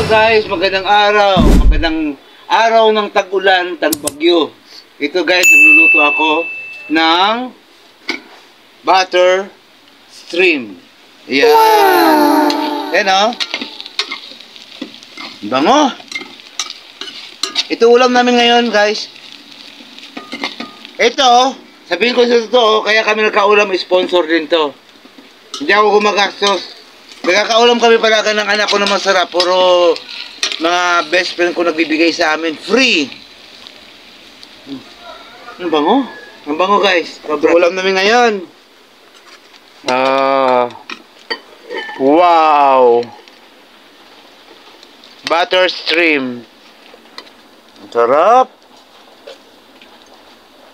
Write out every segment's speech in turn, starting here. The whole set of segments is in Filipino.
Guys, magandang araw. Magandang araw ng tag-ulan, tag-bagyo. Ito guys, nagluluto ako ng butter stream. Yan. Wow. Yan o. Bango. Ito ulam namin ngayon guys. Ito, sabihin ko sa totoo, kaya kami nagkaulam, sponsor din to. Hindi ako gumagastos. Nagkakaulam kami palagi ng anak ko na masarap. Puro mga best friend ko nagbibigay sa amin. Free. Ang bango. Ang bango guys. Ulam namin ngayon. Wow. Butter stream. Ang sarap.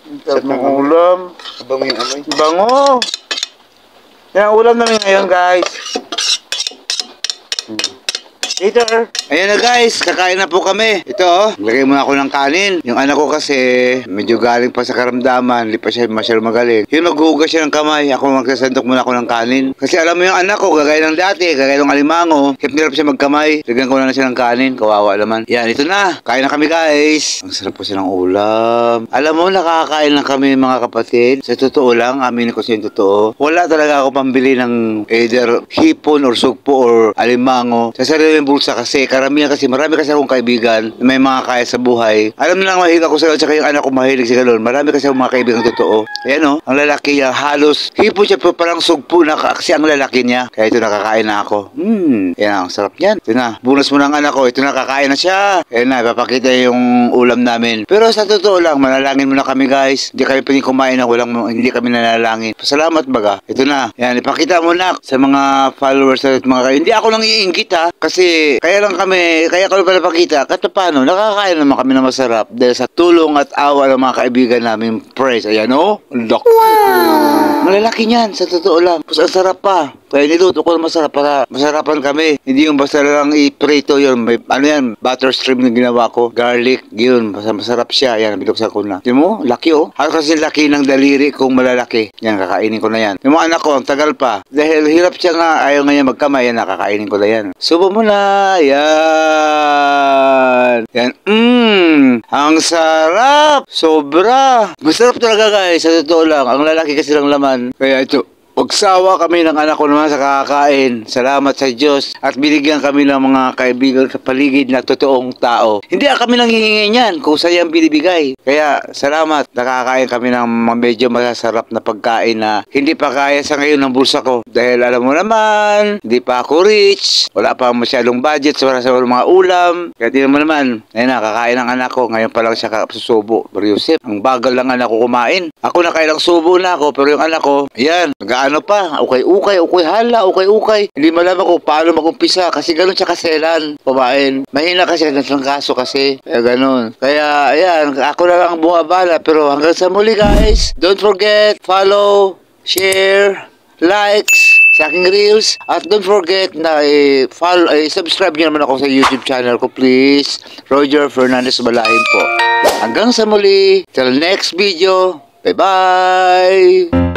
Ang sarap ng ulam. Bango yung amoy. Bango. Yan ang ulam namin ngayon guys. Later. Ayan na guys, kakain na po kami. Ito, lagay muna ako ng kanin. Yung anak ko kasi, medyo galing pa sa karamdaman. Hindi pa siya masyadong magaling. Yung maghuhugas siya ng kamay, ako magsasandok muna ako ng kanin. Kasi alam mo yung anak ko, gagaya ng dati, gagaya ng alimango. Hirap siya magkamay. Lagyan ko na siya ng kanin, kawawa naman. Yan, ito na. Kain na kami guys. Ang sarap po siya ng ulam. Alam mo, nakakain lang kami mga kapatid. Sa totoo lang, aminin ko sa yung totoo. Wala talaga ako pambili ng either hipon or sugpo or alimango. Sa sarili bulsa kasi karamihan kasi marami kasi akong kaibigan na may mga kaya sa buhay. Alam nilang mahilig ako sa tsaka yung anak ko mahilig sa galon. Marami kasi akong mga kaibigan totoo. Ayan o, ang lalaki niya halos hipo siya parang sugpo na kasi ang lalaki niya. Kaya ito nakakain na ako. Yan ang sarap niyan. Ito na, bonus mo ng anak ko. Ito nakakain na siya. Ayan na, ipapakita yung ulam namin. Pero sa totoo lang, manalangin muna kami guys. Hindi kami pwedeng kumain na hindi kami nanalangin. Pasalamat baga. Ito na. Yan, ipakita mo na sa mga followers at mga kayo. Hindi ako lang iinggit ha. Kasi kaya ko pala pakita kahit paano, nakakain naman kami na masarap dahil sa tulong at awa ng mga kaibigan namin. Praise, ayan o, look. Wow! Malalaki niyan, sa totoo lang. Mas ang sarap pa. Kaya niluto ko na masarap para masarapan kami. Hindi yung basta lang i-prito yun. May, ano yan, butter stream na ginawa ko. Garlic, yun, masarap siya. Yan, binuksan ko na. Di mo, laki oh. Halos kasi laki ng daliri kung malalaki. Yan, kakainin ko na yan. Yung mga anak ko, ang tagal pa. Dahil hirap siya nga, ayaw nga niya magkamay. Yan, nakakainin ko na yan. Subo mo na. Yan. Yan. Ang sarap. Sobra. Masarap talaga guys. Sa totoo lang. Ang lalaki kasi lang laman. Kaya ito. Pagsawa kami ng anak ko naman sa kakain. Salamat sa Diyos. At binigyan kami ng mga kaibigan sa paligid na totoong tao. Hindi kami nang hihingi niyan kung saan yung binibigay. Kaya salamat. Nakakain kami ng medyo masasarap na pagkain na hindi pa kaya sa ngayon ng bulsa ko. Dahil alam mo naman, hindi pa ako rich. Wala pa masyadong budget para sa mga ulam. Kaya tingnan mo naman. Ayun na, kakain ng anak ko. Ngayon pa lang siya susubo. Pero Yusef, ang bagal lang anak ko kumain. Ako nakailang subo na ako. Pero yung anak ko, ayan, ano pa, ukay, hala, ukay. Hindi malaman ko paano mag-umpisa kasi ganun siya kaselan, kumain. Mahina kasi ng kaso kasi, kaya ganun. Kaya, ayan, ako na lang ang bumabala. Pero hanggang sa muli guys, don't forget, follow, share, likes sa aking reels. At don't forget na subscribe nyo naman ako sa YouTube channel ko, please. Roger Fernandez Balahim po. Hanggang sa muli, till next video, bye-bye!